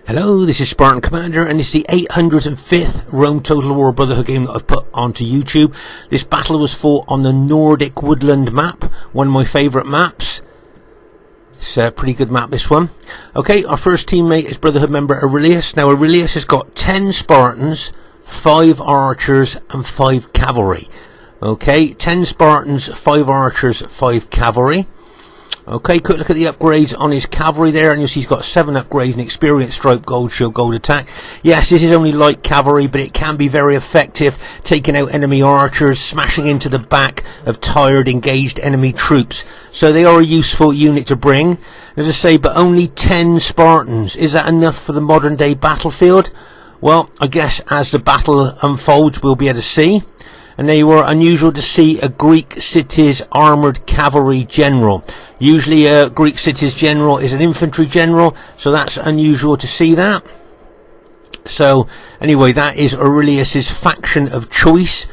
Hello, this is Spartan Commander, and it's the 805th Rome Total War Brotherhood game that I've put onto YouTube. This battle was fought on the Nordic woodland map, one of my favourite maps. It's a pretty good map, this one. Okay, our first teammate is Brotherhood member Aurelius. Now, Aurelius has got 10 Spartans, 5 archers, and 5 cavalry. Okay, 10 Spartans, 5 archers, 5 cavalry. Okay, quick look at the upgrades on his cavalry there, and you'll see he's got 7 upgrades: an experience stripe, gold shield, gold attack. Yes, this is only light cavalry, but it can be very effective, taking out enemy archers, smashing into the back of tired, engaged enemy troops. So they are a useful unit to bring. As I say, but only 10 Spartans. Is that enough for the modern day battlefield? Well, I guess as the battle unfolds, we'll be able to see. And they were unusual to see a Greek city's armoured cavalry general. Usually a Greek city's general is an infantry general, so that's unusual to see that. So anyway, that is Aurelius's faction of choice.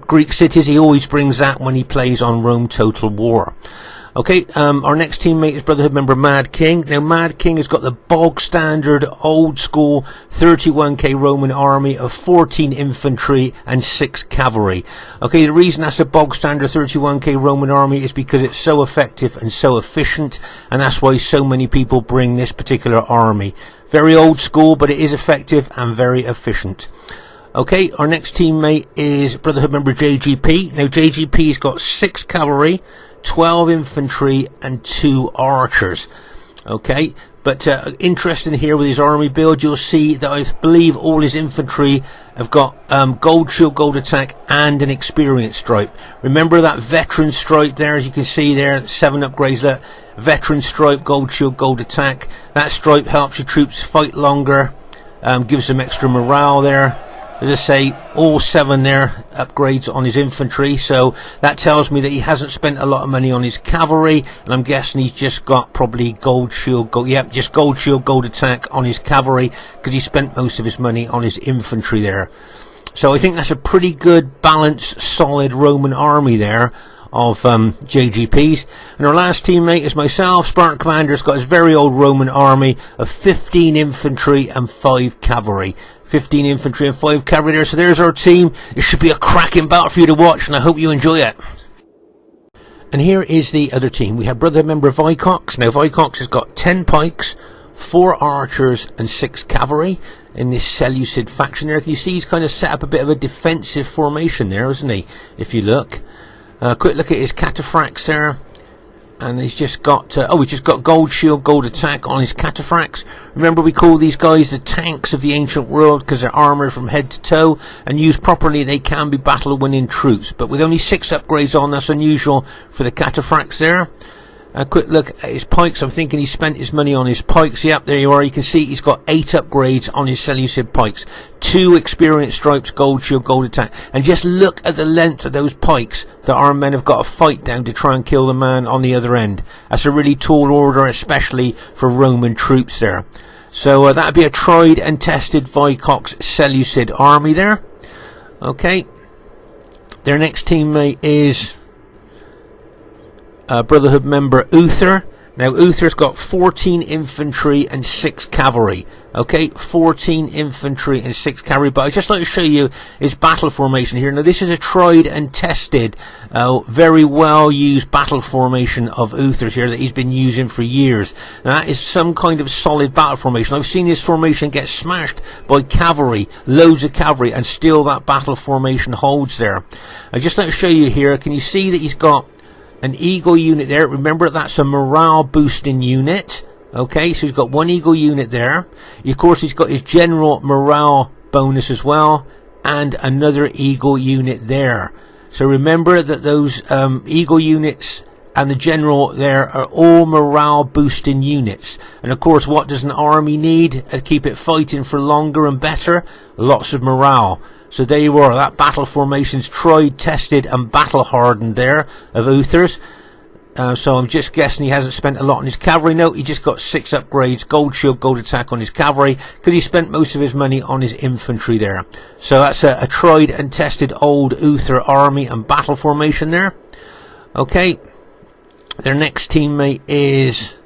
Greek cities, he always brings that when he plays on Rome Total War. Okay, our next teammate is Brotherhood member Madking. Now, Madking has got the bog standard, old school 31k Roman army of 14 infantry and 6 cavalry. Okay, the reason that's a bog standard 31k Roman army is because it's so effective and so efficient, and that's why so many people bring this particular army. Very old school, but it is effective and very efficient. Okay, our next teammate is Brotherhood member JGP. Now, JGP's got 6 cavalry, 12 infantry and 2 archers. Okay, but interesting here with his army build, you'll see that I believe all his infantry have got gold shield, gold attack and an experience stripe. Remember that veteran stripe there, as you can see there, 7 upgrades there. Veteran stripe, gold shield, gold attack. That stripe helps your troops fight longer, gives them extra morale there. As I say, all 7 there upgrades on his infantry, so that tells me that he hasn't spent a lot of money on his cavalry, and I'm guessing he's just got probably gold shield, just gold shield, gold attack on his cavalry, because he spent most of his money on his infantry there. So I think that's a pretty good, balanced, solid Roman army there of JGPs. And our last teammate is myself, Spartan Commander's got his very old Roman army of 15 infantry and 5 cavalry. 15 infantry and 5 cavalry there. So there's our team. It should be a cracking battle for you to watch, and I hope you enjoy it. And here is the other team. We have Brotherhood member Vicox. Now, Vicox has got 10 pikes, 4 archers and 6 cavalry in this Seleucid faction there. Can you see he's kind of set up a bit of a defensive formation there, isn't he? If you look. Quick look at his cataphracts there, and he's just got he's just got gold shield, gold attack on his cataphracts. Remember, we call these guys the tanks of the ancient world because they're armoured from head to toe, and used properly they can be battle winning troops, but with only 6 upgrades on, that's unusual for the cataphracts there. A quick look at his pikes. I'm thinking he spent his money on his pikes. Yep, there you are. You can see he's got 8 upgrades on his Seleucid pikes. 2 experience stripes, gold shield, gold attack. And just look at the length of those pikes that our men have got to fight down to try and kill the man on the other end. That's a really tall order, especially for Roman troops there. So that would be a tried and tested Vicox Seleucid army there. Okay. Their next teammate is Brotherhood member Uther. Now, Uther's got 14 infantry and 6 cavalry. Okay, 14 infantry and 6 cavalry. But I'd just like to show you his battle formation here. Now, this is a tried and tested, very well used battle formation of Uther's here that he's been using for years. Now, that is some kind of solid battle formation. I've seen this formation get smashed by cavalry, loads of cavalry, and still that battle formation holds there. I'd just like to show you here. Can you see that he's got an eagle unit there? Remember, that's a morale boosting unit. Okay, so he's got 1 eagle unit there. Of course, he's got his general morale bonus as well, and another eagle unit there. So remember that those eagle units and the general there are all morale boosting units. And of course, what does an army need to keep it fighting for longer and better? Lots of morale. So there you are, that battle formation's tried, tested and battle hardened there of Uther's. So I'm just guessing he hasn't spent a lot on his cavalry. No, he just got 6 upgrades, gold shield, gold attack on his cavalry, because he spent most of his money on his infantry there. So that's a tried and tested old Uther army and battle formation there. Okay, their next teammate is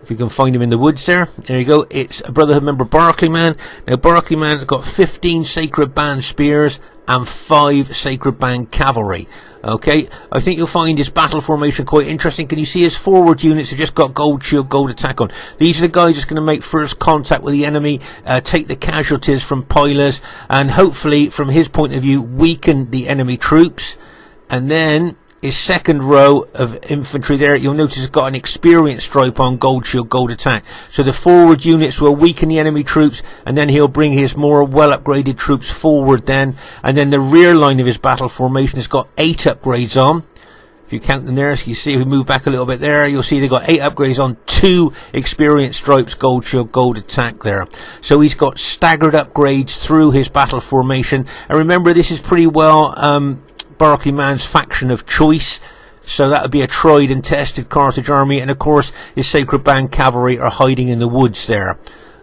If you can find him in the woods there. There you go. It's a Brotherhood member, Barclayman. Now, Barclayman has got 15 Sacred Band spears and 5 Sacred Band cavalry. Okay, I think you'll find his battle formation quite interesting. Can you see his forward units have just got gold shield, gold attack on? These are the guys that's going to make first contact with the enemy, take the casualties from pilers, and hopefully, from his point of view, weaken the enemy troops. And then his second row of infantry there, you'll notice it's got an experience stripe on, gold shield, gold attack. So the forward units will weaken the enemy troops, and then he'll bring his more well upgraded troops forward then. And then the rear line of his battle formation has got 8 upgrades on. If you count them there, so you see if we move back a little bit there, you'll see they've got 8 upgrades on, 2 experience stripes, gold shield, gold attack there. So he's got staggered upgrades through his battle formation. And remember, this is pretty well Barclayman's faction of choice, so that would be a tried and tested Carthage army, and of course his Sacred Band cavalry are hiding in the woods there.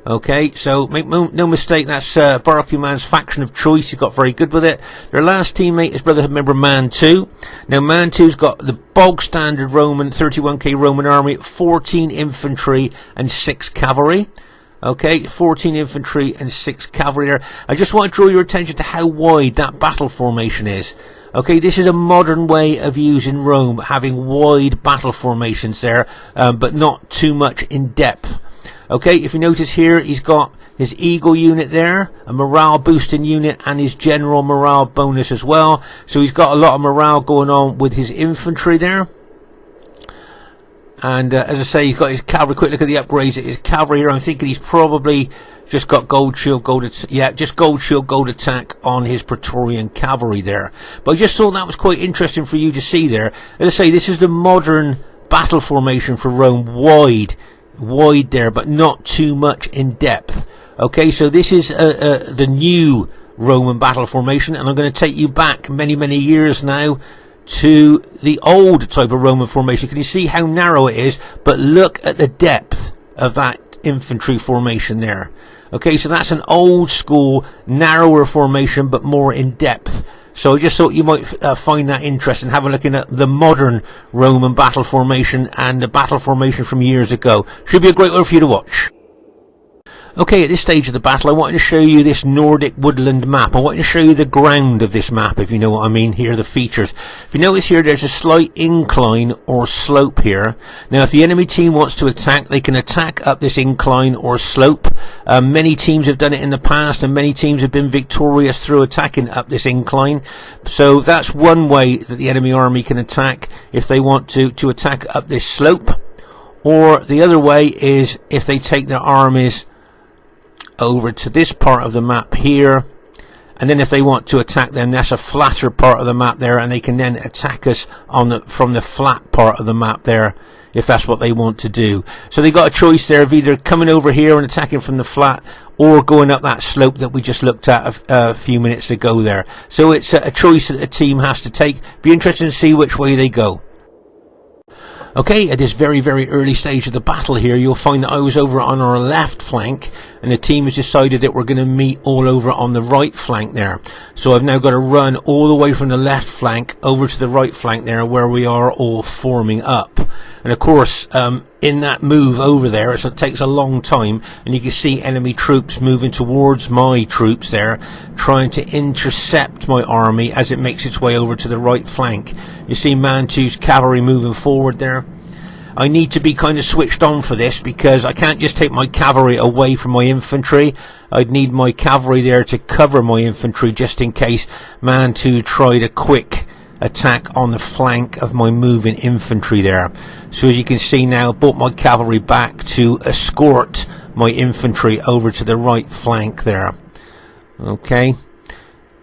Okay, so make no mistake, that's Barclayman's faction of choice. He got very good with it. Their last teammate is Brotherhood member Mantu. Now Mantu's got the bog standard Roman 31k Roman army, 14 infantry and 6 cavalry. Okay, 14 infantry and 6 cavalry there. I just want to draw your attention to how wide that battle formation is. Okay, this is a modern way of using Rome, having wide battle formations there, but not too much in depth. Okay, if you notice here, he's got his Eagle unit there, a morale boosting unit, and his general morale bonus as well. So he's got a lot of morale going on with his infantry there. And as I say, he's got his cavalry. Quick look at the upgrades at his cavalry here. I'm thinking he's probably just got gold shield, just gold shield, gold attack on his Praetorian cavalry there. But I just thought that was quite interesting for you to see there. As I say, this is the modern battle formation for Rome, wide there, but not too much in depth. Okay, so this is the new Roman battle formation, and I'm going to take you back many years now to the old type of Roman formation. Can you see how narrow it is? But look at the depth of that infantry formation there. Okay, so that's an old school, narrower formation, but more in depth. So I just thought you might find that interesting, have a look at the modern Roman battle formation and the battle formation from years ago. Should be a great one for you to watch. Okay, at this stage of the battle, I wanted to show you this Nordic woodland map. I wanted to show you the ground of this map, if you know what I mean. Here are the features. If you notice here, there's a slight incline or slope here. Now, if the enemy team wants to attack, they can attack up this incline or slope. Many teams have done it in the past, and many teams have been victorious through attacking up this incline. So that's one way that the enemy army can attack if they want to attack up this slope. Or the other way is if they take their armies over to this part of the map here, and then if they want to attack, then that's a flatter part of the map there, and they can then attack us from the flat part of the map there, if that's what they want to do. So they got a choice there of either coming over here and attacking from the flat, or going up that slope that we just looked at a few minutes ago there. So it's a choice that a team has to take. Be interested to see which way they go. Okay, at this very early stage of the battle here, you'll find that I was over on our left flank, and the team has decided that we're going to meet all over on the right flank there. So I've now got to run all the way from the left flank over to the right flank there, where we are all forming up. And of course, in that move over there, it takes a long time, and you can see enemy troops moving towards my troops there, trying to intercept my army as it makes its way over to the right flank. You see Mantu's cavalry moving forward there. I need to be kind of switched on for this, because I can't just take my cavalry away from my infantry. I'd need my cavalry there to cover my infantry, just in case Mantu tried a quick attack on the flank of my moving infantry there. So as you can see now, I brought my cavalry back to escort my infantry over to the right flank there. Okay,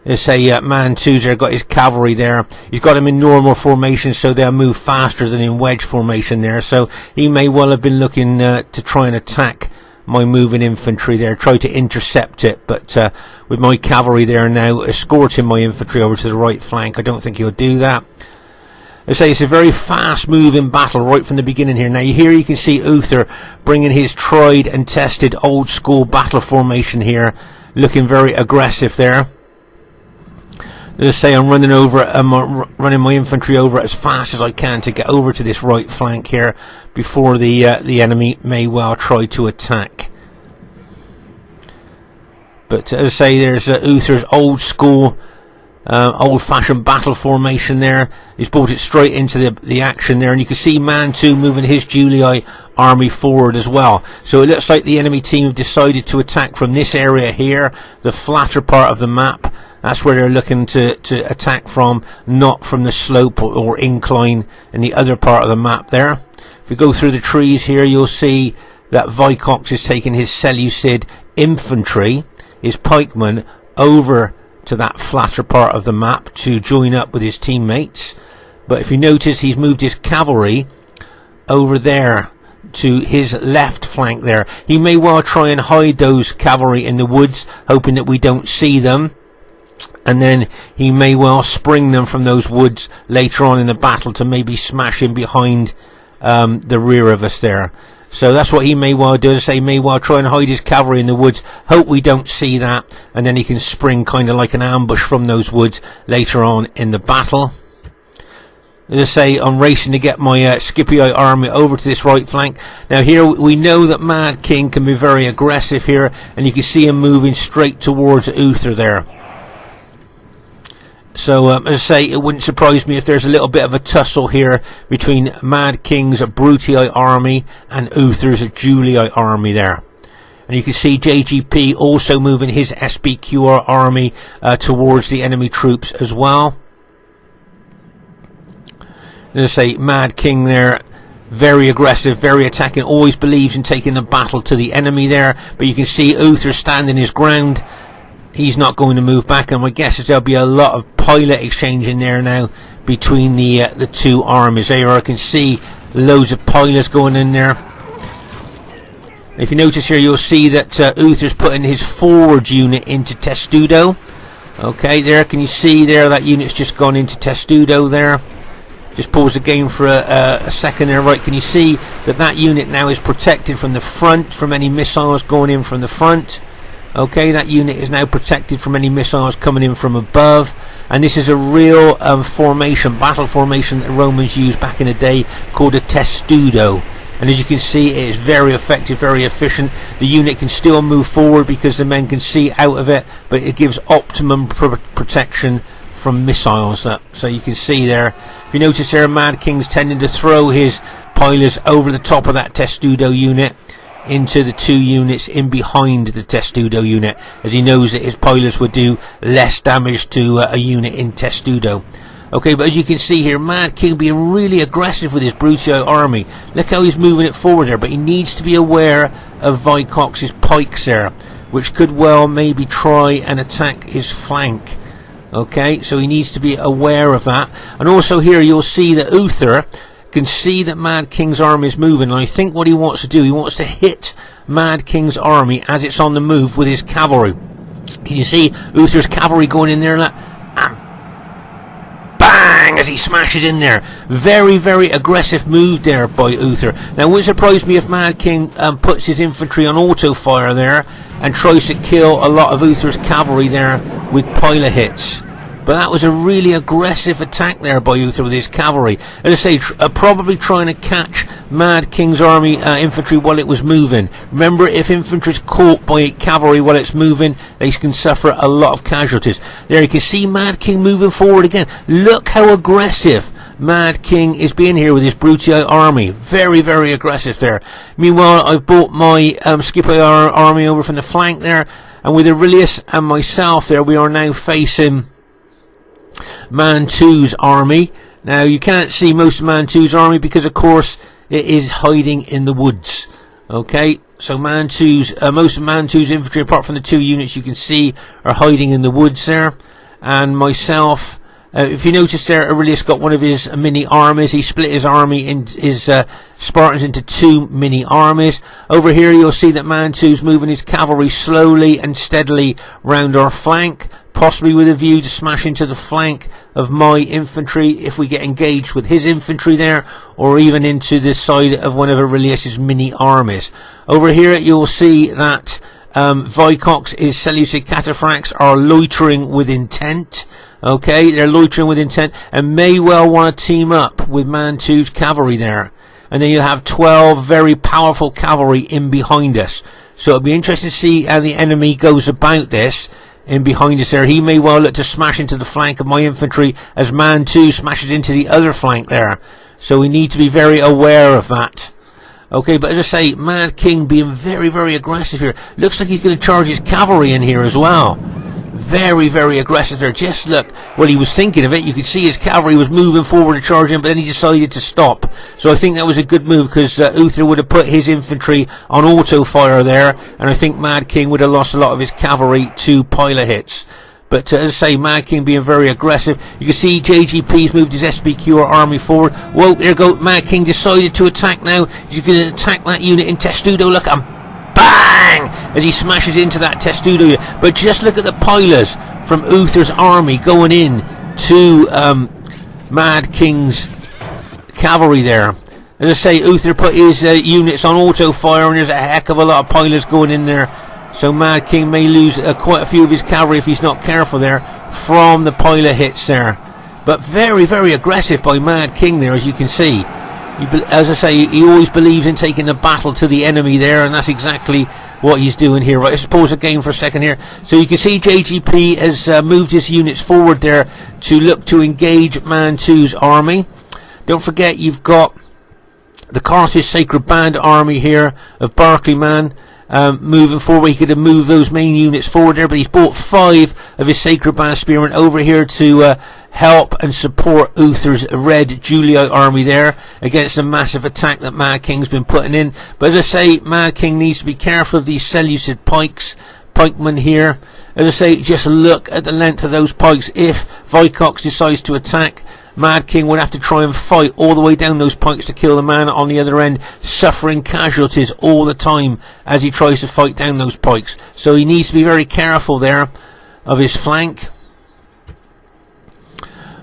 let's say Mantu's there, got his cavalry there. He's got them in normal formation, so they'll move faster than in wedge formation there. So he may well have been looking to try and attack my moving infantry there, try to intercept it, but with my cavalry there now escorting my infantry over to the right flank, I don't think he'll do that. I say it's a very fast moving battle right from the beginning here. Now here you can see Uther bringing his tried and tested old school battle formation here, looking very aggressive there. Let's say I'm running over. I'm running my infantry over as fast as I can to get over to this right flank here before the enemy may well try to attack. But as I say, there's Uther's old school, old-fashioned battle formation there. He's brought it straight into the action there, and you can see Mantu moving his Julii army forward as well. So it looks like the enemy team have decided to attack from this area here, the flatter part of the map. That's where they're looking to attack from, not from the slope or incline in the other part of the map there. If we go through the trees here, you'll see that Vicox is taking his Seleucid infantry, his pikemen, over to that flatter part of the map to join up with his teammates. But if you notice, he's moved his cavalry over there to his left flank there. He may well try and hide those cavalry in the woods, hoping that we don't see them, and then he may well spring them from those woods later on in the battle to maybe smash in behind the rear of us there. So that's what he may well do. As I say, he may well try and hide his cavalry in the woods, hope we don't see that, and then he can spring kind of like an ambush from those woods later on in the battle. As I say, I'm racing to get my Scipii army over to this right flank. Now here we know that Madking can be very aggressive here, and you can see him moving straight towards Uther there. So, as I say, it wouldn't surprise me if there's a little bit of a tussle here between Madking's Brutii army and Uther's Julii army there. And you can see JGP also moving his SBQR army towards the enemy troops as well. As I say, Madking there, very aggressive, very attacking, always believes in taking the battle to the enemy there. But you can see Uther standing his ground. He's not going to move back, and my guess is there'll be a lot of pilot exchange in there now between the two armies. There I can see loads of pilots going in there. If you notice here, you'll see that Uther's putting his forward unit into Testudo. Okay, there can you see there that unit's just gone into Testudo there. Just pause the game for a second there. Right, can you see that unit now is protected from the front from any missiles going in from the front? Okay, that unit is now protected from any missiles coming in from above, and this is a real battle formation that the Romans used back in the day, called a testudo. And as you can see, it is very effective, very efficient. The unit can still move forward because the men can see out of it, but it gives optimum protection from missiles. So you can see there, if you notice there, Madking's tending to throw his pilots over the top of that testudo unit into the two units in behind the testudo unit, as he knows that his pilots would do less damage to a unit in testudo. Okay, but as you can see here, Madking being really aggressive with his Brutii army. Look how he's moving it forward there, but he needs to be aware of Vicox's pikes there, which could well maybe try and attack his flank. Okay, so he needs to be aware of that. And also here you'll see that Uther can see that Madking's army is moving, and I think what he wants to do, he wants to hit Madking's army as it's on the move with his cavalry. You see Uther's cavalry going in there, and bang, as he smashes in there. Very, very aggressive move there by Uther. Now it wouldn't surprise me if Madking puts his infantry on auto fire there and tries to kill a lot of Uther's cavalry there with pilot hits. But that was a really aggressive attack there by Uther with his cavalry. As I say, probably trying to catch Madking's army infantry while it was moving. Remember, if infantry is caught by cavalry while it's moving, they can suffer a lot of casualties. There you can see Madking moving forward again. Look how aggressive Madking is being here with his Brutii army. Very, very aggressive there. Meanwhile, I've brought my Scipii army over from the flank there, and with Aurelius and myself there, we are now facing Mantu's army. Now you can't see most of Mantu's army because of course it is hiding in the woods. Okay, so most of Mantu's infantry, apart from the two units you can see, are hiding in the woods there. And myself, if you notice there, Aurelius got one of his mini armies. He split his army in his Spartans into two mini armies. Over here you'll see that Mantu's moving his cavalry slowly and steadily round our flank, possibly with a view to smash into the flank of my infantry if we get engaged with his infantry there, or even into the side of one of Aurelius's mini armies. Over here you'll see that Vicox, his Seleucid cataphracts, are loitering with intent. Okay, they're loitering with intent and may well want to team up with Mantu's cavalry there. And then you'll have 12 very powerful cavalry in behind us. So it'll be interesting to see how the enemy goes about this in behind us there. He may well look to smash into the flank of my infantry as Mantu smashes into the other flank there. So we need to be very aware of that. Okay, but as I say, Mad King being very, very aggressive here. Looks like he's going to charge his cavalry in here as well. Very, very aggressive there. Just look, well, he was thinking of it. You could see his cavalry was moving forward to charge him, but then he decided to stop. So I think that was a good move, because Uther would have put his infantry on auto fire there, and I think Mad King would have lost a lot of his cavalry to pilot hits. But as I say, Mad King being very aggressive. You can see JGP's moved his SBQ army forward. Whoa, there you go. Mad King decided to attack now. He's going to attack that unit in Testudo. Look, and bang! As he smashes into that Testudo unit. But just look at the pilers from Uther's army going in to Mad King's cavalry there. As I say, Uther put his units on auto fire, and there's a heck of a lot of pilers going in there. So Mad King may lose quite a few of his cavalry if he's not careful there from the pilot hits there. But very, very aggressive by Mad King there, as you can see. As I say, he always believes in taking the battle to the enemy there, and that's exactly what he's doing here. Right, let's pause the game for a second here. So you can see JGP has moved his units forward there to look to engage Mantu's army. Don't forget, you've got the Carthage Sacred Band army here of Barclayman. Moving forward, he could have moved those main units forward there, but he's brought 5 of his Sacred Band Spearmen over here to help and support Uther's Red Julii army there against the massive attack that Mad King's been putting in. But as I say, Mad King needs to be careful of these Seleucid pikemen here. As I say, just look at the length of those pikes. If Vicox decides to attack, Mad King would have to try and fight all the way down those pikes to kill the man on the other end, suffering casualties all the time as he tries to fight down those pikes. So he needs to be very careful there of his flank.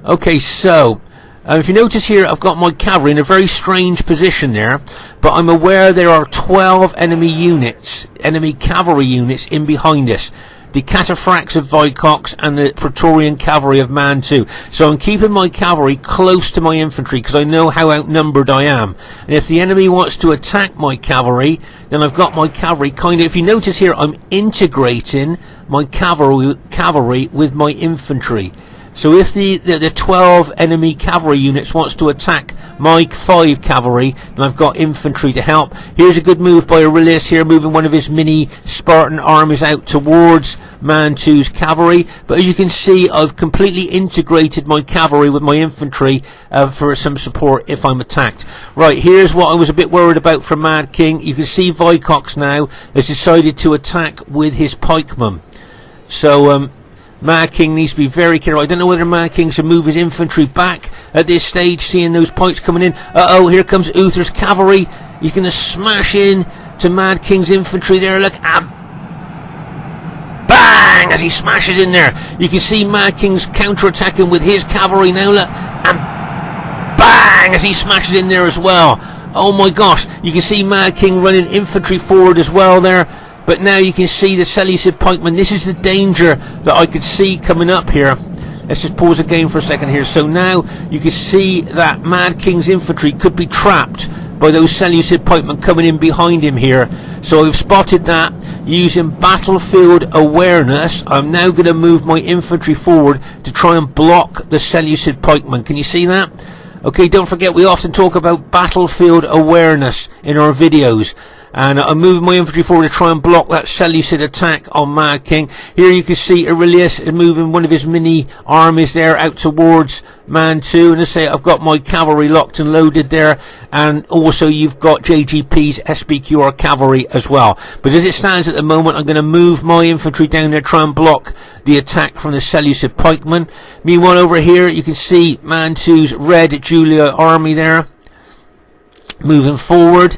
Okay, so if you notice here, I've got my cavalry in a very strange position there, but I'm aware there are 12 enemy units, enemy cavalry units in behind us. The cataphracts of Vicox and the Praetorian cavalry of Mantu. So I'm keeping my cavalry close to my infantry because I know how outnumbered I am. And if the enemy wants to attack my cavalry, then I've got my cavalry kind of, if you notice here, I'm integrating my cavalry with my infantry. So if the 12 enemy cavalry units wants to attack my 5 cavalry, then I've got infantry to help. Here's a good move by Aurelius here, moving one of his mini Spartan armies out towards Mantu's cavalry. But as you can see, I've completely integrated my cavalry with my infantry for some support if I'm attacked. Right, here's what I was a bit worried about from Mad King. You can see Vicox now has decided to attack with his pikemen. So Mad King needs to be very careful. I don't know whether Mad King should move his infantry back at this stage, seeing those pikes coming in. Uh-oh, here comes Uther's cavalry. He's going to smash in to Mad King's infantry there. Look, bang, as he smashes in there. You can see Mad King's counter-attacking with his cavalry now. Look, and bang, as he smashes in there as well. Oh my gosh, you can see Mad King running infantry forward as well there. But now you can see the Seleucid pikemen. This is the danger that I could see coming up here. Let's just pause the game for a second here. So now you can see that Mad King's infantry could be trapped by those Seleucid pikemen coming in behind him here. So I've spotted that using battlefield awareness. I'm now going to move my infantry forward to try and block the Seleucid pikemen. Can you see that? Okay, don't forget, we often talk about battlefield awareness in our videos. And I'm moving my infantry forward to try and block that Seleucid attack on Mad King. Here you can see Aurelius is moving one of his mini armies there out towards Mantu. And I say I've got my cavalry locked and loaded there. And also you've got JGP's SBQR cavalry as well. But as it stands at the moment, I'm going to move my infantry down there, try and block the attack from the Seleucid pikemen. Meanwhile over here you can see Mantu's Red Julii army there moving forward.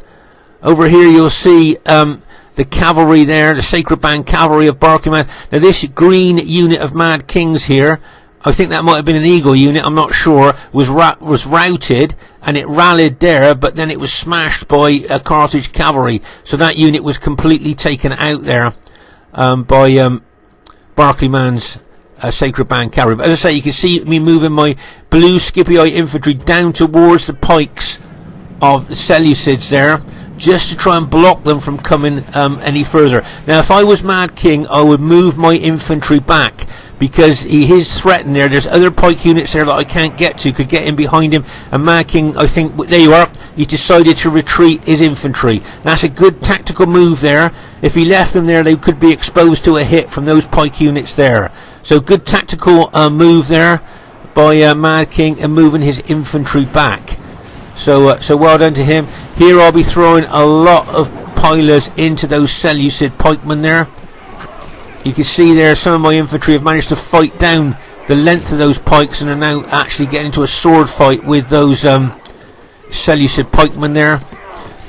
Over here you'll see the cavalry there, the Sacred Band cavalry of Barclayman. Now this green unit of Mad Kings here, I think that might have been an Eagle unit, I'm not sure, was routed and it rallied there, but then it was smashed by Carthage cavalry. So that unit was completely taken out there by Barclayman's Sacred Band cavalry. But as I say, you can see me moving my blue Scipii infantry down towards the pikes of the Seleucids there, just to try and block them from coming any further. Now, if I was Mad King, I would move my infantry back, because he is threatened there. There's other pike units there that I can't get to, could get in behind him, and Mad King, I think, there you are, he decided to retreat his infantry. That's a good tactical move there. If he left them there, they could be exposed to a hit from those pike units there. So good tactical move there by Mad King, and moving his infantry back. So well done to him. Here I'll be throwing a lot of pilers into those Seleucid pikemen there. You can see there some of my infantry have managed to fight down the length of those pikes, and are now actually getting into a sword fight with those Seleucid pikemen there.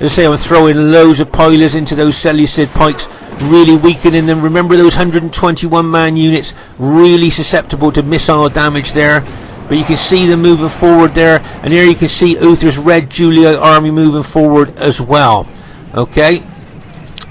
As I say, I'm throwing loads of pilers into those Seleucid pikes, really weakening them. Remember, those 121 man units really susceptible to missile damage there. But you can see them moving forward there, and here you can see Uther's Red Julii army moving forward as well. Okay,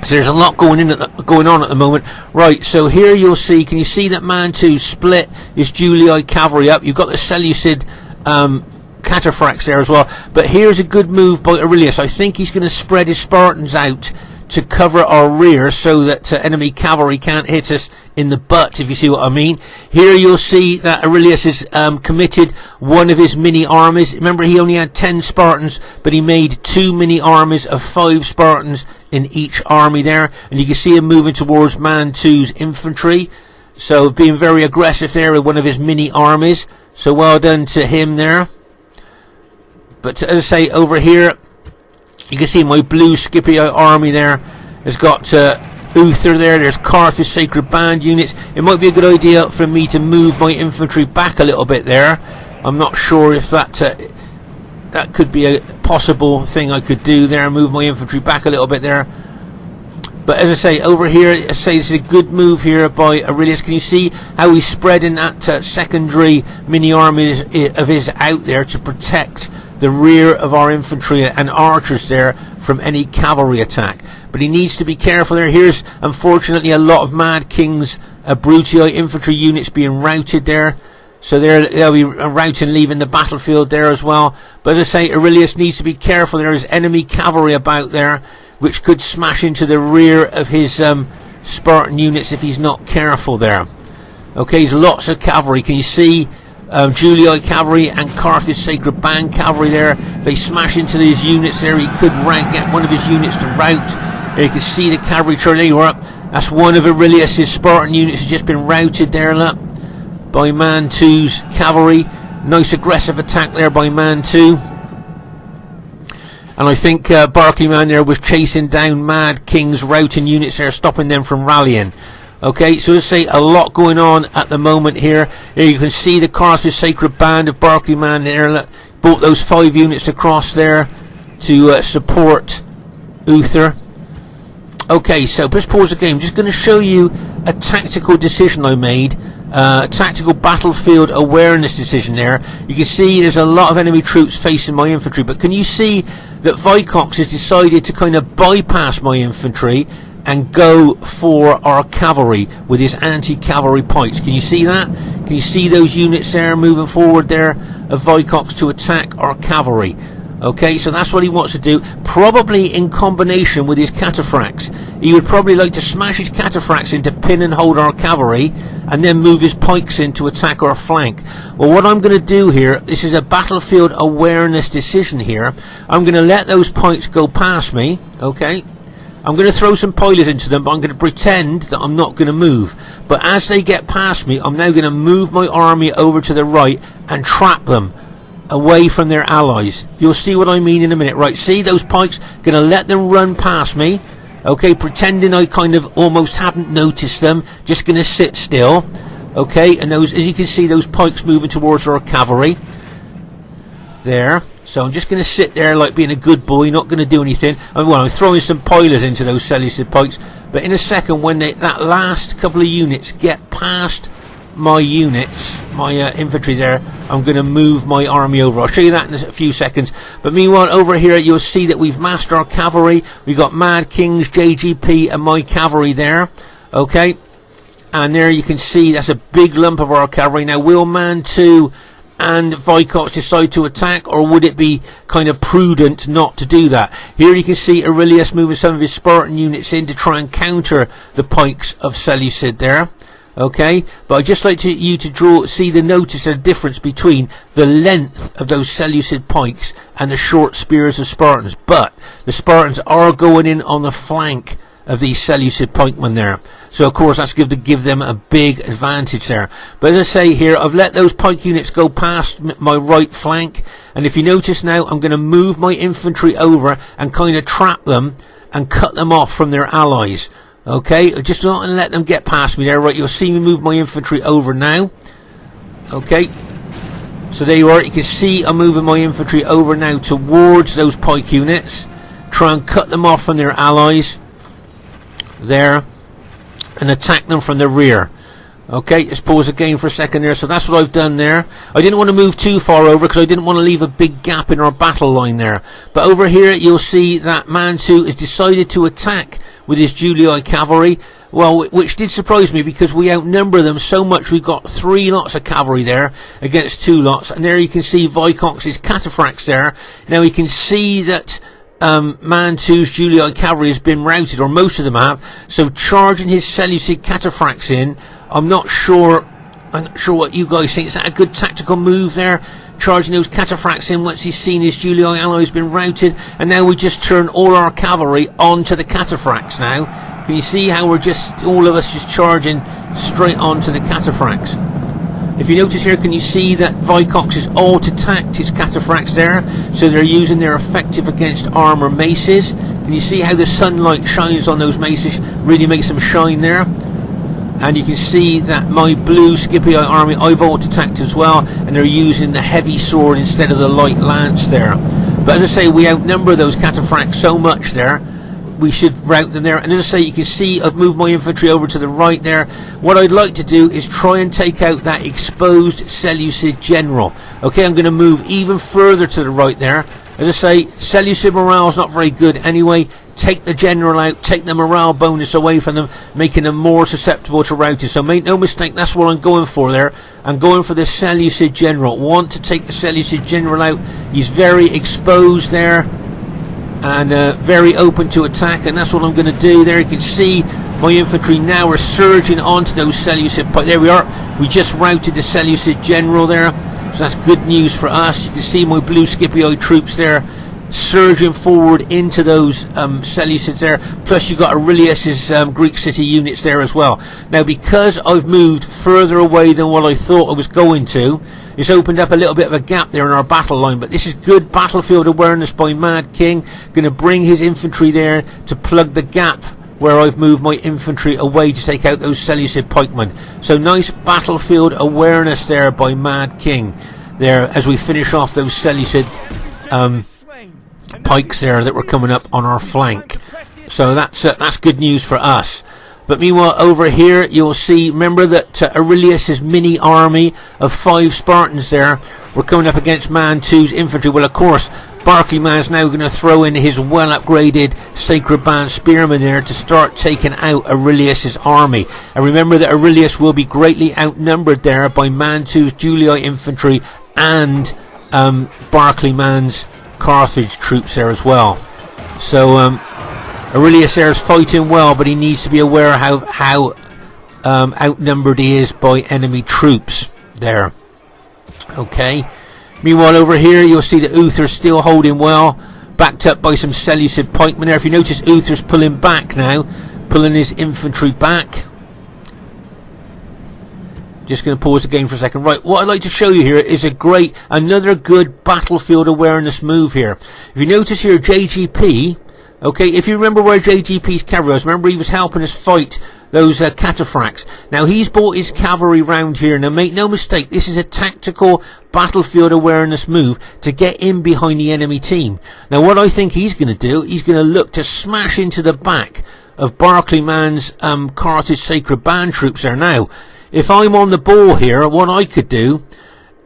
so there's a lot going on at the moment. Right, so here you'll see, can you see that Mantu split his Julii cavalry up? You've got the Seleucid cataphracts there as well. But here's a good move by Aurelius. I think he's going to spread his Spartans out to cover our rear, so that enemy cavalry can't hit us in the butt, if you see what I mean. Here you'll see that Aurelius has committed one of his mini armies. Remember, he only had 10 Spartans, but he made 2 mini armies of 5 Spartans in each army there, and you can see him moving towards Mantu's infantry, so being very aggressive there with one of his mini armies. So well done to him there. But as I say, over here you can see my blue Scipii army there has got Uther there. There's Carthage Sacred Band units. It might be a good idea for me to move my infantry back a little bit there. I'm not sure if that could be a possible thing I could do there, move my infantry back a little bit there. But as I say, over here, I say this is a good move here by Aurelius. Can you see how he's spreading that secondary mini armies of his out there to protect the rear of our infantry and archers there from any cavalry attack? But he needs to be careful there. Here's unfortunately a lot of Mad King's Brutii infantry units being routed there. So they'll be routing, leaving the battlefield there as well. But as I say, Aurelius needs to be careful. There is enemy cavalry about there, which could smash into the rear of his Spartan units if he's not careful there. Okay, there's lots of cavalry. Can you see Julii cavalry and Carthage Sacred Band cavalry there? If they smash into these units there, he could get one of his units to rout. There you can see the cavalry charge. There you are. That's one of Aurelius's Spartan units has just been routed there, look, by Mantu's cavalry. Nice aggressive attack there by Mantu. And I think Barclayman there was chasing down Mad King's routing units there, stopping them from rallying. Okay, so let's say a lot going on at the moment here. Here you can see the Carthage Sacred Band of Barclayman there. Brought those 5 units across there to support Uther. Okay, so let's pause the game. I'm just going to show you a tactical decision I made. A tactical battlefield awareness decision there. You can see there's a lot of enemy troops facing my infantry, but can you see that Vicox has decided to kind of bypass my infantry and go for our cavalry with his anti-cavalry pikes? Can you see that? Can you see those units there moving forward there of Vicox to attack our cavalry? Okay, so that's what he wants to do, probably in combination with his cataphracts. He would probably like to smash his cataphracts in to pin and hold our cavalry, and then move his pikes in to attack our flank. Well, what I'm going to do here, this is a battlefield awareness decision here. I'm going to let those pikes go past me, okay? I'm going to throw some pilers into them, but I'm going to pretend that I'm not going to move. But as they get past me, I'm now going to move my army over to the right and trap them away from their allies. You'll see what I mean in a minute. Right, see those pikes? Going to let them run past me. Okay, pretending I kind of almost haven't noticed them. Just going to sit still. Okay, and those, as you can see, those pikes moving towards our cavalry. There. So I'm just going to sit there like being a good boy, not going to do anything. I'm throwing some pilers into those Seleucid pikes. But in a second, when that last couple of units get past my units, my infantry there, I'm going to move my army over. I'll show you that in a few seconds. But meanwhile, over here you'll see that we've massed our cavalry. We've got Mad King's JGP and my cavalry there. Okay, And there you can see that's a big lump of our cavalry. Now, will Mantu and Vicox decide to attack, or would it be kind of prudent not to do that? Here you can see Aurelius moving some of his Spartan units in to try and counter the pikes of Seleucid there. Okay, but I'd just like you to see the notice of the difference between the length of those Seleucid pikes and the short spears of Spartans. But the Spartans are going in on the flank of these Seleucid pikemen there. So of course that's going to give them a big advantage there. But as I say here, I've let those pike units go past my right flank. And if you notice now, I'm going to move my infantry over and kind of trap them and cut them off from their allies. Okay, just not to let them get past me there. Right, you'll see me move my infantry over now. Okay, so there you are. You can see I'm moving my infantry over now towards those pike units. Try and cut them off from their allies there and attack them from the rear. Okay, let's pause again for a second there. So that's what I've done there. I didn't want to move too far over because I didn't want to leave a big gap in our battle line there. But over here you'll see that Mantu has decided to attack with his Julii cavalry. Well, which did surprise me because we outnumber them so much. We've got 3 lots of cavalry there against 2 lots. And there you can see Vicox's cataphracts there. Now you can see that Mantu's Julii cavalry has been routed, or most of them have. So charging his Seleucid cataphracts in, I'm not sure what you guys think. Is that a good tactical move there? Charging those cataphracts in once he's seen his Julii allies been routed. And now we just turn all our cavalry onto the cataphracts now. Can you see how we're just, all of us just charging straight onto the cataphracts? If you notice here, can you see that Vicox has alt-attacked his cataphracts there? So they're using their effective against armour maces. Can you see how the sunlight shines on those maces? Really makes them shine there. And you can see that my blue Scipii army, I've alt-attacked as well, and they're using the heavy sword instead of the light lance there. But as I say, we outnumber those cataphracts so much there, we should rout them there. And as I say, you can see I've moved my infantry over to the right there. What I'd like to do is try and take out that exposed Seleucid general. Okay, I'm going to move even further to the right there. As I say, Seleucid morale is not very good anyway. Take the general out, take the morale bonus away from them, making them more susceptible to routing. So make no mistake, that's what I'm going for there. I'm going for the Seleucid general. Want to take the Seleucid general out. He's very exposed there and very open to attack, and that's what I'm going to do there. You can see my infantry now are surging onto those Seleucid. There we are. We just routed the Seleucid general there. So that's good news for us. You can see my blue Scipii troops there surging forward into those Seleucids there. Plus you've got Aurelius's Greek city units there as well. Now because I've moved further away than what I thought I was going to, it's opened up a little bit of a gap there in our battle line. But this is good battlefield awareness by Madking. Going to bring his infantry there to plug the gap where I've moved my infantry away to take out those Seleucid pikemen. So nice battlefield awareness there by Madking there as we finish off those Seleucid pikes there that were coming up on our flank. So that's good news for us. But meanwhile over here you'll see, remember that Aurelius's mini army of 5 Spartans there were coming up against Mantu's infantry. Well, of course Barclayman's now going to throw in his well upgraded Sacred Band spearmen there to start taking out Aurelius's army. And remember that Aurelius will be greatly outnumbered there by Mantu's Julii infantry and Barclayman's Carthage troops there as well. So Aurelius there is fighting well, but he needs to be aware how outnumbered he is by enemy troops there. Okay. Meanwhile over here you'll see that Uther's still holding well, backed up by some Seleucid pikemen there. If you notice, Uther's pulling back now, pulling his infantry back. Just going to pause again for a second. Right, what I'd like to show you here is another good battlefield awareness move here. If you notice here, JGP, okay, if you remember where JGP's cavalry was, remember he was helping us fight those cataphracts. Now he's brought his cavalry round here. Now make no mistake, this is a tactical battlefield awareness move to get in behind the enemy team. Now what I think he's going to do, he's going to look to smash into the back of Barclayman's Carthage Sacred Band troops there. Now if I'm on the ball here, what I could do,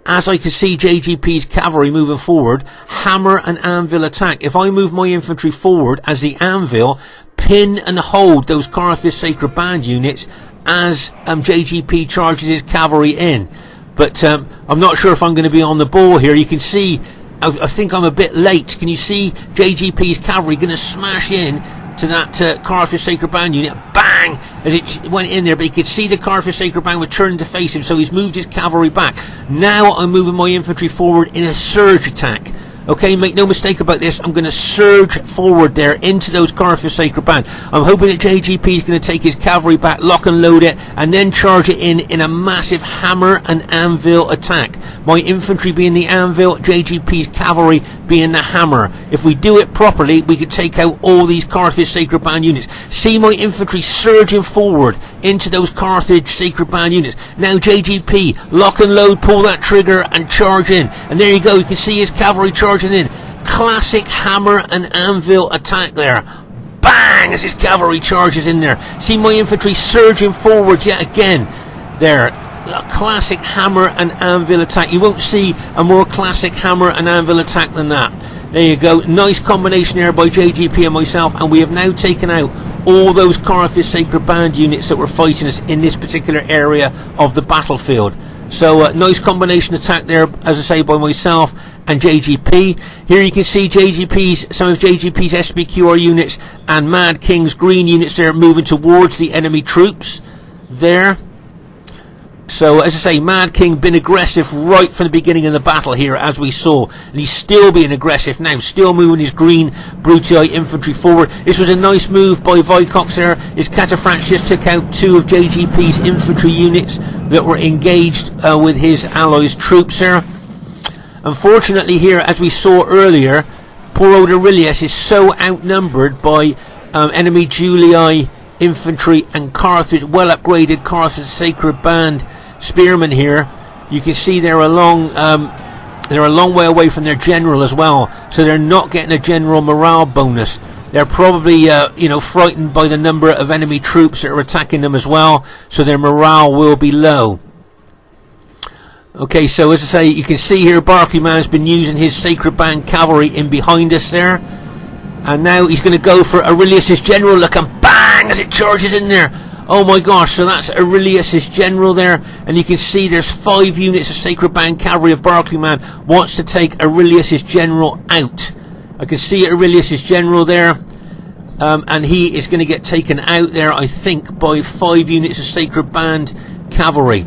as I can see JGP's cavalry moving forward, hammer and anvil attack. If I move my infantry forward as the anvil, pin and hold those Carthage Sacred Band units as JGP charges his cavalry in. But I'm not sure if I'm going to be on the ball here. You can see, I think I'm a bit late. Can you see JGP's cavalry going to smash in to that Carthage Sacred Band unit? Bang! As it went in there, but you could see the Carthage Sacred Band was turning to face him, so he's moved his cavalry back. Now I'm moving my infantry forward in a surge attack. Okay, make no mistake about this. I'm going to surge forward there into those Carthage Sacred Band. I'm hoping that JGP is going to take his cavalry back, lock and load it, and then charge it in a massive hammer and anvil attack. My infantry being the anvil, JGP's cavalry being the hammer. If we do it properly, we could take out all these Carthage Sacred Band units. See my infantry surging forward into those Carthage Sacred Band units. Now JGP, lock and load, pull that trigger and charge in. And there you go, you can see his cavalry charging in. Classic hammer and anvil attack there. Bang! As his cavalry charges in there. See my infantry surging forward yet again. There. A classic hammer and anvil attack. You won't see a more classic hammer and anvil attack than that. There you go. Nice combination there by JGP and myself, and we have now taken out all those Carthage Sacred Band units that were fighting us in this particular area of the battlefield. So nice combination attack there, as I say, by myself and JGP. Here you can see some of JGP's SBQR units and Madking's green units there moving towards the enemy troops there. So, as I say, Madking been aggressive right from the beginning of the battle here, as we saw. And he's still being aggressive now, still moving his green Brutii infantry forward. This was a nice move by Vicox there. His cataphracts just took out 2 of JGP's infantry units that were engaged with his allies' troops there. Unfortunately here, as we saw earlier, poor old Aurelius is so outnumbered by enemy Julii infantry and Carthage, well upgraded Carthage Sacred Band spearmen here. You can see they're a long way away from their general as well, so they're not getting a general morale bonus. They're probably frightened by the number of enemy troops that are attacking them as well, so their morale will be low. Okay, so as I say, you can see here Barclayman's been using his Sacred Band cavalry in behind us there, and now he's going to go for Aurelius's general. Look, and bang as it charges in there. Oh my gosh, so that's Aurelius's general there, and you can see there's 5 units of Sacred Band cavalry of Barclayman wants to take Aurelius's general out. I can see Aurelius's general there, and he is going to get taken out there, I think, by 5 units of Sacred Band cavalry.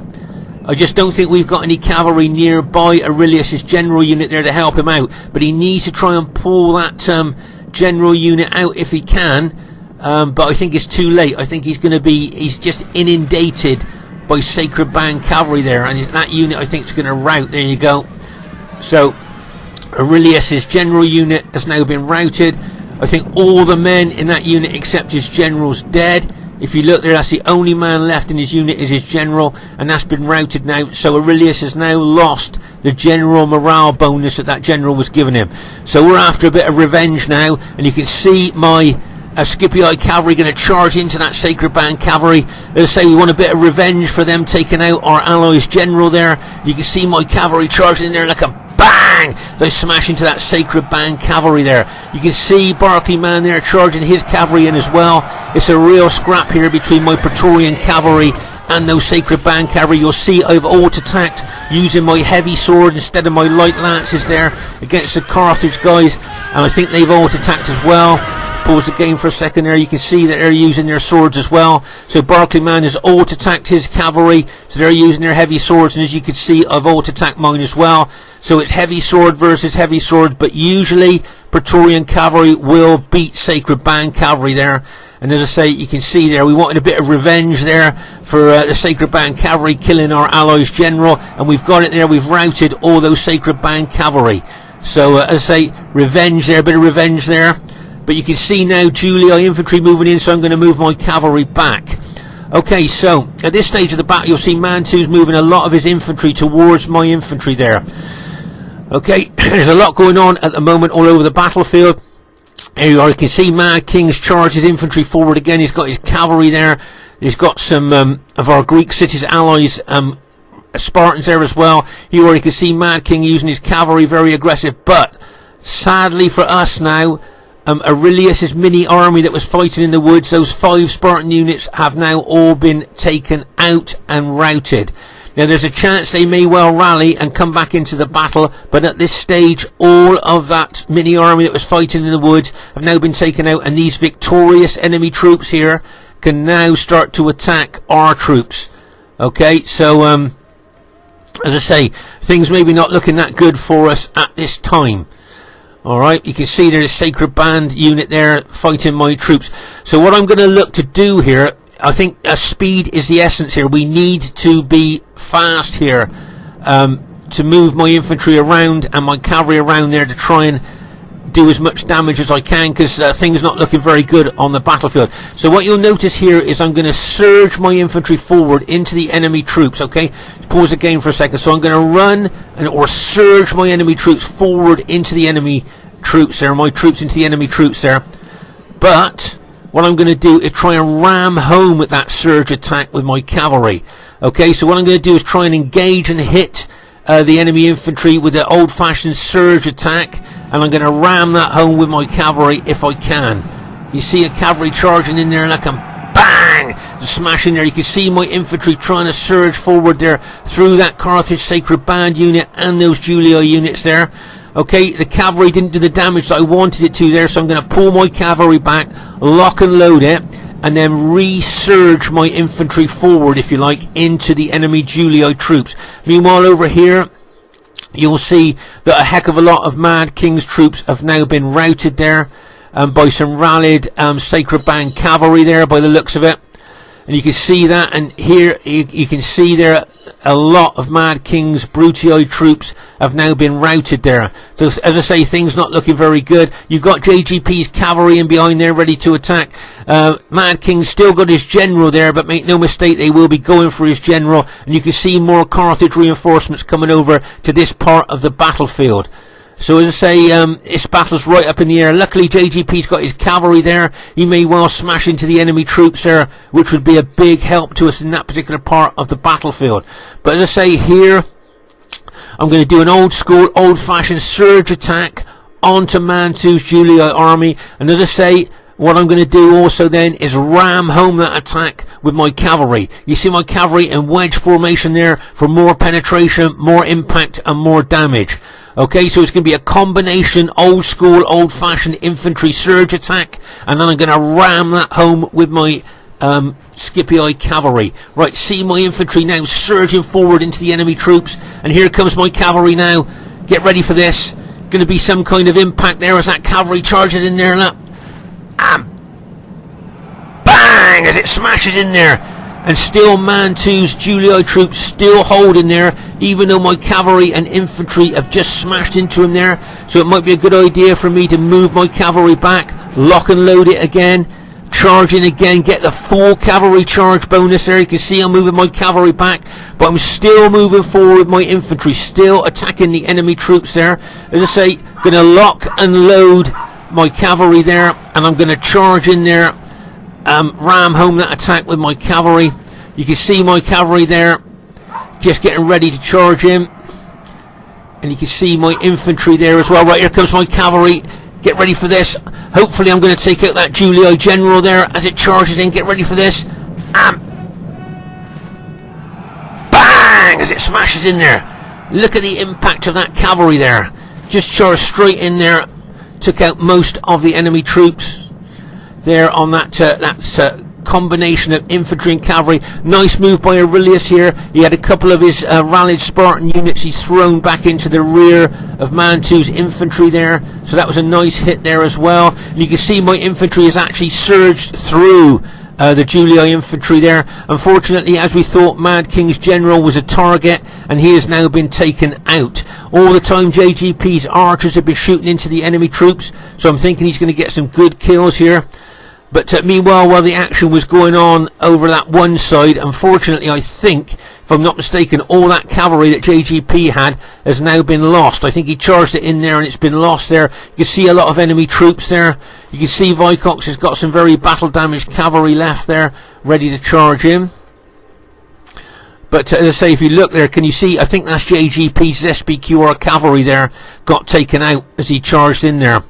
I just don't think we've got any cavalry nearby Aurelius's general unit there to help him out, but he needs to try and pull that general unit out if he can. But I think it's too late. I think he's just inundated by Sacred Band cavalry there, and that unit I think is going to rout. There you go. So Aurelius's general unit has now been routed. I think all the men in that unit except his general's dead. If you look there, that's the only man left in his unit is his general, and that's been routed now. So Aurelius has now lost the general morale bonus that general was giving him. So we're after a bit of revenge now, and you can see my Scipii cavalry going to charge into that Sacred Band cavalry. Let's say we want a bit of revenge for them taking out our allies' general there. You can see my cavalry charging in there like a bang! They smash into that Sacred Band cavalry there. You can see Barclayman there charging his cavalry in as well. It's a real scrap here between my Praetorian cavalry and those Sacred Band cavalry. You'll see I've auto-attacked using my heavy sword instead of my light lances there against the Carthage guys, and I think they've auto-attacked as well. Pause the game for a second there. You can see that they're using their swords as well. So Barclayman has auto-attacked his cavalry, so they're using their heavy swords, and as you can see I've auto-attacked mine as well. So it's heavy sword versus heavy sword, but usually Praetorian cavalry will beat Sacred Band cavalry there. And as I say, you can see there, we wanted a bit of revenge there for the Sacred Band cavalry killing our allies' general, and we've got it there. We've routed all those Sacred Band cavalry. So as I say, revenge there, a bit of revenge there. But you can see now Julii infantry moving in, so I'm going to move my cavalry back. Okay, so at this stage of the battle, you'll see Mantu's moving a lot of his infantry towards my infantry there. Okay, there's a lot going on at the moment all over the battlefield. Here you are, you can see Madking's charged his infantry forward again. He's got his cavalry there. He's got some of our Greek cities allies, Spartans there as well. Here you can see Madking using his cavalry very aggressive, but sadly for us now, Aurelius' mini army that was fighting in the woods, those 5 Spartan units have now all been taken out and routed. Now there's a chance they may well rally and come back into the battle, but at this stage all of that mini army that was fighting in the woods have now been taken out, and these victorious enemy troops here can now start to attack our troops. Okay, so as I say, things maybe not looking that good for us at this time. Alright, you can see there's a Sacred Band unit there fighting my troops. So what I'm going to look to do here, I think speed is the essence here. We need to be fast here to move my infantry around and my cavalry around there to try and do as much damage as I can, because things not looking very good on the battlefield. So what you'll notice here is I'm going to surge my infantry forward into the enemy troops. Okay, pause the game for a second. So I'm going to run or surge my enemy troops forward into the enemy troops there, my troops into the enemy troops there. But what I'm going to do is try and ram home with that surge attack with my cavalry. Okay, so what I'm going to do is try and engage and hit the enemy infantry with the old-fashioned surge attack, and I'm going to ram that home with my cavalry if I can. You see a cavalry charging in there, and I can bang smash in there. You can see my infantry trying to surge forward there through that Carthage Sacred Band unit and those Julii units there. Okay, the cavalry didn't do the damage that I wanted it to there, so I'm going to pull my cavalry back, lock and load it, and then resurge my infantry forward, if you like, into the enemy Julii troops. Meanwhile, over here, you'll see that a heck of a lot of Madking's troops have now been routed there by some rallied Sacred Band cavalry there, by the looks of it. And you can see that, and here you can see there a lot of Madking's Brutii troops have now been routed there. So as I say, things not looking very good. You've got JGP's cavalry in behind there ready to attack. Madking's still got his general there, but make no mistake, they will be going for his general. And you can see more Carthage reinforcements coming over to this part of the battlefield. So as I say, this battle's right up in the air. Luckily JGP's got his cavalry there. He may well smash into the enemy troops there, which would be a big help to us in that particular part of the battlefield. But as I say here, I'm going to do an old school, old fashioned surge attack onto Mantu's Julii army. And as I say, what I'm going to do also then is ram home that attack with my cavalry. You see my cavalry in wedge formation there for more penetration, more impact and more damage. Okay, so it's going to be a combination old school, old fashioned infantry surge attack, and then I'm going to ram that home with my Scipii cavalry. Right, see my infantry now surging forward into the enemy troops, and here comes my cavalry now. Get ready for this. Going to be some kind of impact there as that cavalry charges in there. Look. And bang as it smashes in there. And still Mantu's Julii troops still holding there, even though my cavalry and infantry have just smashed into him there. So it might be a good idea for me to move my cavalry back, lock and load it again, charge in again, get the full cavalry charge bonus there. You can see I'm moving my cavalry back, but I'm still moving forward with my infantry, still attacking the enemy troops there. As I say, going to lock and load my cavalry there, and I'm going to charge in there, ram home that attack with my cavalry. You can see my cavalry there just getting ready to charge in, and you can see my infantry there as well. Right, here comes my cavalry. Get ready for this. Hopefully I'm going to take out that Julii general there as it charges in. Get ready for this. Bang as it smashes in there. Look at the impact of that cavalry there. Just charged straight in there, took out most of the enemy troops there on that combination of infantry and cavalry. Nice move by Aurelius here. He had a couple of his rallied Spartan units he's thrown back into the rear of Mantu's infantry there, so that was a nice hit there as well. And you can see my infantry has actually surged through the Julii infantry there. Unfortunately, as we thought, Madking's general was a target, and he has now been taken out. All the time JGP's archers have been shooting into the enemy troops, so I'm thinking he's going to get some good kills here. But meanwhile, while the action was going on over that one side, unfortunately, I think, if I'm not mistaken, all that cavalry that JGP had has now been lost. I think he charged it in there and it's been lost there. You can see a lot of enemy troops there. You can see Vicox has got some very battle damaged cavalry left there, ready to charge in. But as I say, if you look there, can you see, I think that's JGP's SPQR cavalry there, got taken out as he charged in there.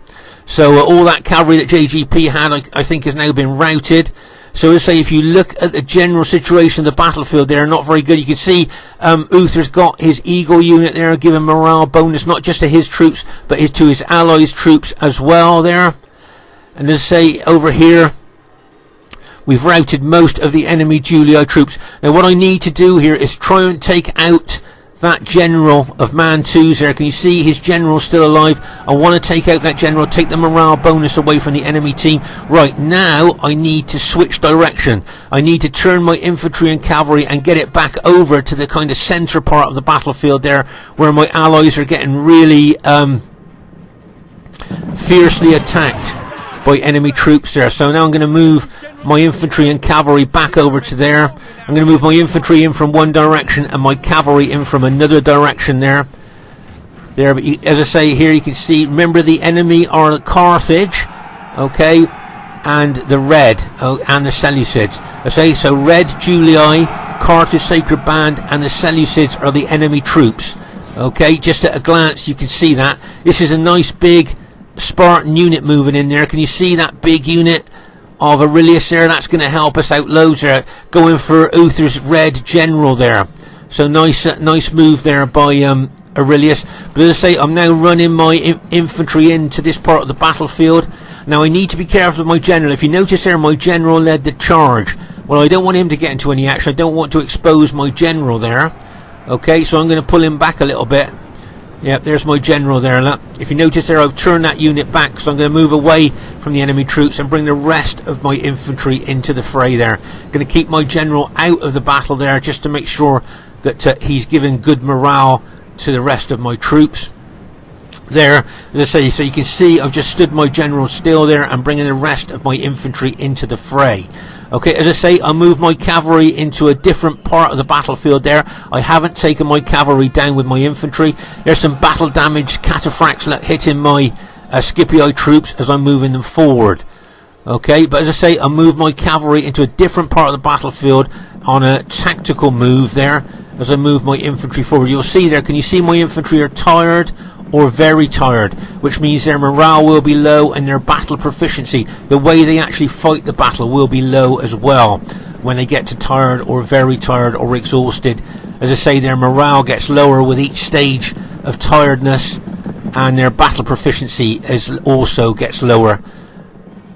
So all that cavalry that JGP had, I think, has now been routed. So let's say if you look at the general situation of the battlefield, they're not very good. You can see Uther's got his Eagle unit there, giving morale bonus not just to his troops, but to his allies' troops as well there. And let's say over here, we've routed most of the enemy Julii troops. Now what I need to do here is try and take out that general of Mantu's there. Can you see his general still alive? I want to take out that general, take the morale bonus away from the enemy team. Right, now I need to switch direction. I need to turn my infantry and cavalry and get it back over to the kind of centre part of the battlefield there, where my allies are getting really fiercely attacked by enemy troops there. So now I'm going to move my infantry and cavalry back over to there. I'm going to move my infantry in from one direction and my cavalry in from another direction there. But as I say here, you can see, remember the enemy are Carthage, okay, and the red, and the Seleucids. I say, so red Julii, Carthage Sacred Band, and the Seleucids are the enemy troops. Okay, just at a glance you can see that. This is a nice big Spartan unit moving in there. Can you see that big unit of Aurelius there? That's going to help us out loads there, going for Uther's red general there. So nice move there by Aurelius. But as I say, I'm now running my infantry into this part of the battlefield. Now I need to be careful with my general. If you notice there, my general led the charge. Well, I don't want him to get into any action. I don't want to expose my general there. Okay, so I'm going to pull him back a little bit. Yep, there's my general there. Look. If you notice there, I've turned that unit back, so I'm going to move away from the enemy troops and bring the rest of my infantry into the fray there. Going to keep my general out of the battle there, just to make sure that he's given good morale to the rest of my troops there. As I say, so you can see I've just stood my general still there and bringing the rest of my infantry into the fray. Okay, as I say, I'll move my cavalry into a different part of the battlefield there. I haven't taken my cavalry down with my infantry. There's some battle damage cataphracts hitting my Scipii troops as I'm moving them forward. Okay, but as I say, I'll move my cavalry into a different part of the battlefield on a tactical move there as I move my infantry forward. You'll see there, can you see my infantry are tired or very tired, which means their morale will be low and their battle proficiency, the way they actually fight the battle, will be low as well when they get to tired or very tired or exhausted. As I say, their morale gets lower with each stage of tiredness, and their battle proficiency also gets lower.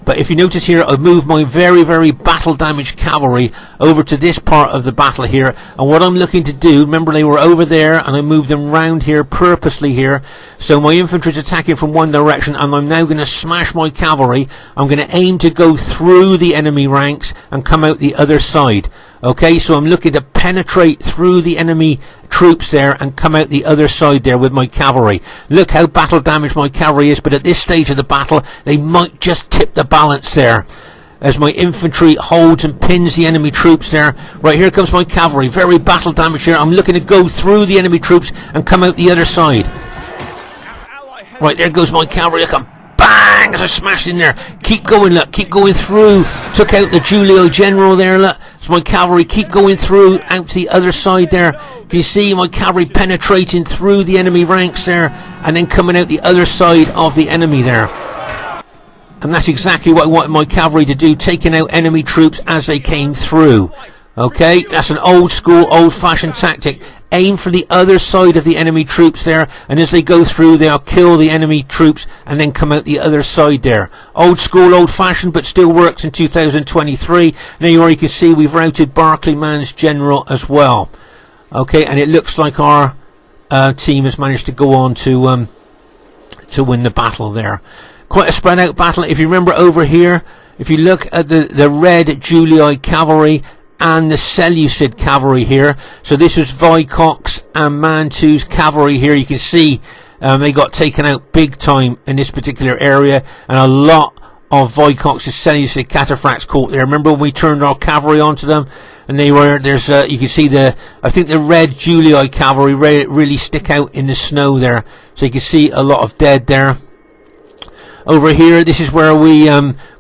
But if you notice here, I've moved my very battle damaged cavalry over to this part of the battle here. And what I'm looking to do, remember they were over there and I moved them round here purposely here. So my infantry is attacking from one direction and I'm now going to smash my cavalry. I'm going to aim to go through the enemy ranks and come out the other side. Okay, so I'm looking to penetrate through the enemy troops there and come out the other side there with my cavalry. Look how battle damaged my cavalry is, but at this stage of the battle they might just tip the balance there as my infantry holds and pins the enemy troops there. Right, here comes my cavalry, very battle damaged here. I'm looking to go through the enemy troops and come out the other side. Right, there goes my cavalry. Look, I'm bang as I smash in there. Keep going, look, keep going through. Took out the Julii general there, look. So my cavalry keep going through out to the other side there. Can you see my cavalry penetrating through the enemy ranks there and then coming out the other side of the enemy there? And that's exactly what I wanted my cavalry to do, taking out enemy troops as they came through. Okay, that's an old school, old fashioned tactic. Aim for the other side of the enemy troops there, and as they go through they'll kill the enemy troops and then come out the other side there. Old school, old fashioned, but still works in 2023. Now you can see we've routed Barclayman's general as well. Okay, and it looks like our team has managed to go on to win the battle there. Quite a spread out battle. If you remember over here, if you look at the red Julii cavalry and the Seleucid cavalry here, so this was Vicox and Mantu's cavalry here. You can see they got taken out big time in this particular area, and a lot of Vicox's Seleucid cataphracts caught there. Remember when we turned our cavalry onto them, and they were you can see I think the red Julii cavalry really stick out in the snow there, so you can see a lot of dead there. Over here, this is where we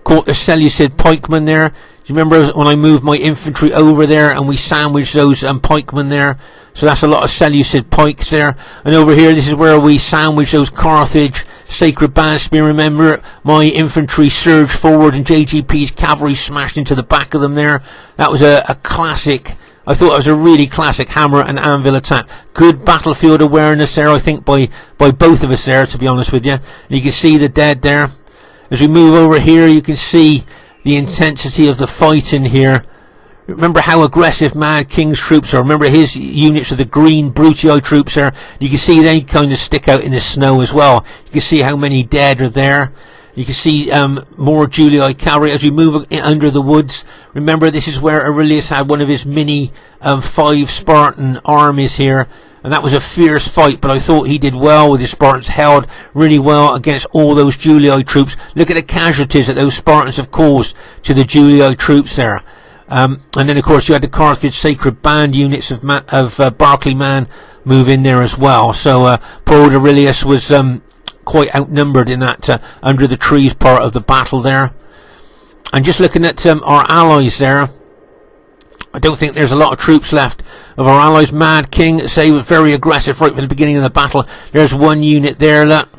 caught the Seleucid pikemen there. Do you remember when I moved my infantry over there and we sandwiched those pikemen there? So that's a lot of Seleucid pikes there. And over here, this is where we sandwiched those Carthage sacred band spear. Remember, my infantry surged forward and JGP's cavalry smashed into the back of them there. That was a classic. I thought it was a really classic hammer and anvil attack. Good battlefield awareness there, I think, by both of us there, to be honest with you. And you can see the dead there. As we move over here, you can see the intensity of the fighting here. Remember how aggressive Mad King's troops are. Remember his units of the green Brutii troops there. You can see they kind of stick out in the snow as well. You can see how many dead are there. You can see more Julii cavalry as we move under the woods. Remember, this is where Aurelius had one of his mini 5 Spartan armies here. And that was a fierce fight, but I thought he did well with his Spartans, held really well against all those Julii troops. Look at the casualties that those Spartans have caused to the Julii troops there. And then, of course, you had the Carthage sacred band units of Barclayman move in there as well. So poor old Aurelius was quite outnumbered in that under the trees part of the battle there. And just looking at our allies there, I don't think there's a lot of troops left of our allies. Mad King, say, was very aggressive right from the beginning of the battle. There's one unit there. Look,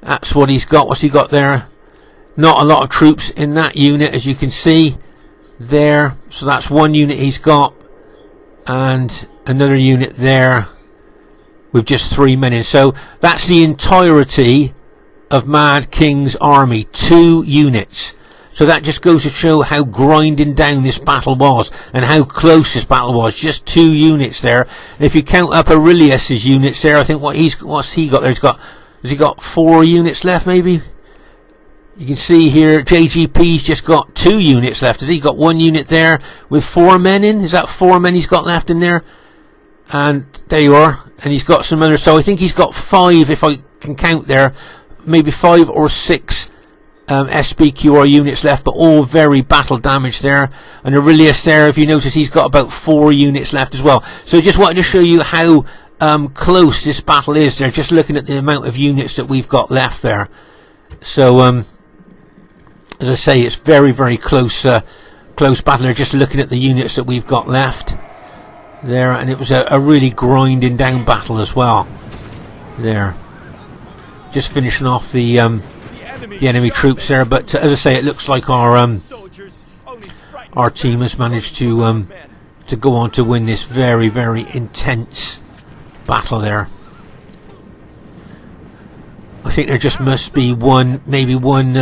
that's what he's got. What's he got there? Not a lot of troops in that unit, as you can see there. So that's one unit he's got, and another unit there with just 3 men in. So that's the entirety of Mad King's army. 2 units. So that just goes to show how grinding down this battle was and how close this battle was. Just 2 units there. And if you count up Aurelius's units there, I think what's he got there? Has he got 4 units left maybe? You can see here JGP's just got 2 units left. Has he got 1 unit there with 4 men in? Is that 4 men he's got left in there? And there you are. And he's got some others. So I think he's got 5, if I can count there. Maybe 5 or 6 SBQR units left, but all very battle damaged there. And Aurelius there, if you notice, he's got about 4 units left as well. So just wanted to show you how close this battle is there, just looking at the amount of units that we've got left there. So as I say, it's very, very close close battle there, just looking at the units that we've got left there. And it was a really grinding down battle as well there. Just finishing off the enemy troops there, but as I say, it looks like our team has managed to go on to win this very, very intense battle there. I think there just must be maybe one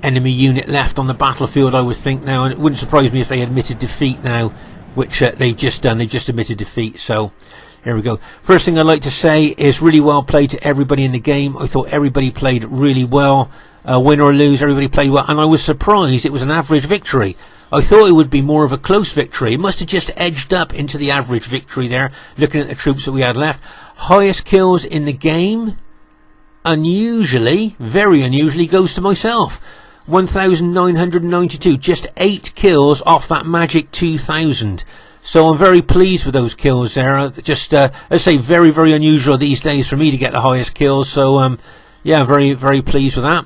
enemy unit left on the battlefield, I would think now, and it wouldn't surprise me if they admitted defeat now, which they've just done. They've just admitted defeat. So here we go. First thing I'd like to say is really well played to everybody in the game. I thought everybody played really well. Win or lose, everybody played well, and I was surprised it was an average victory. I thought it would be more of a close victory. It must have just edged up into the average victory there, looking at the troops that we had left. Highest kills in the game, unusually, very unusually, goes to myself. 1,992, just 8 kills off that magic 2,000. So I'm very pleased with those kills there. Just, as I say, very, very unusual these days for me to get the highest kills. So, yeah, very, very pleased with that.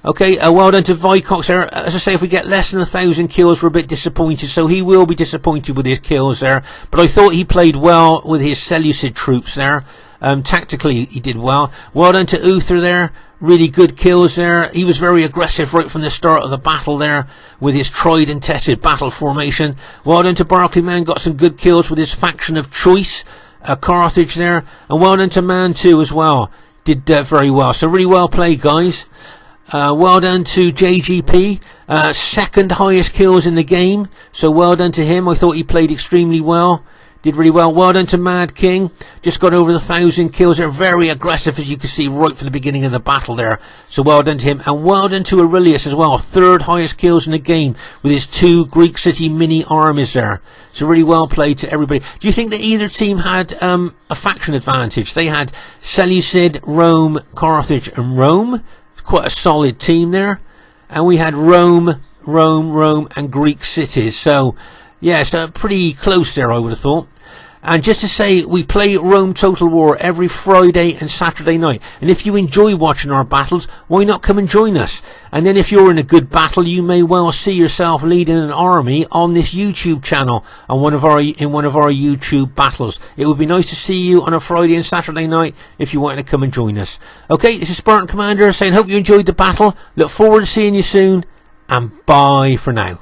Okay, well done to Vicox there. As I say, if we get less than 1,000 kills, we're a bit disappointed. So he will be disappointed with his kills there. But I thought he played well with his Seleucid troops there. Tactically, he did well. Well done to Uther there. Really good kills there. He was very aggressive right from the start of the battle there with his tried and tested battle formation. Well done to Barclayman. Got some good kills with his faction of choice, Carthage there. And well done to Mantu as well. Did very well. So really well played, guys. Well done to JGP, second highest kills in the game, so well done to him. I thought he played extremely well, did really well. Well done to Mad King, just got over the 1,000 kills. They're very aggressive, as you can see right from the beginning of the battle there, so well done to him. And well done to Aurelius as well, third highest kills in the game with his 2 Greek city mini armies there. So really well played to everybody. Do you think that either team had a faction advantage? They had Seleucid, Rome, Carthage and Rome. Quite a solid team there, and we had Rome and Greek cities. So yeah, so pretty close there, I would have thought. And just to say, we play Rome Total War every Friday and Saturday night. And if you enjoy watching our battles, why not come and join us? And then if you're in a good battle, you may well see yourself leading an army on this YouTube channel on one of our YouTube battles. It would be nice to see you on a Friday and Saturday night if you want to come and join us. Okay, this is Spartan Commander saying hope you enjoyed the battle. Look forward to seeing you soon, and bye for now.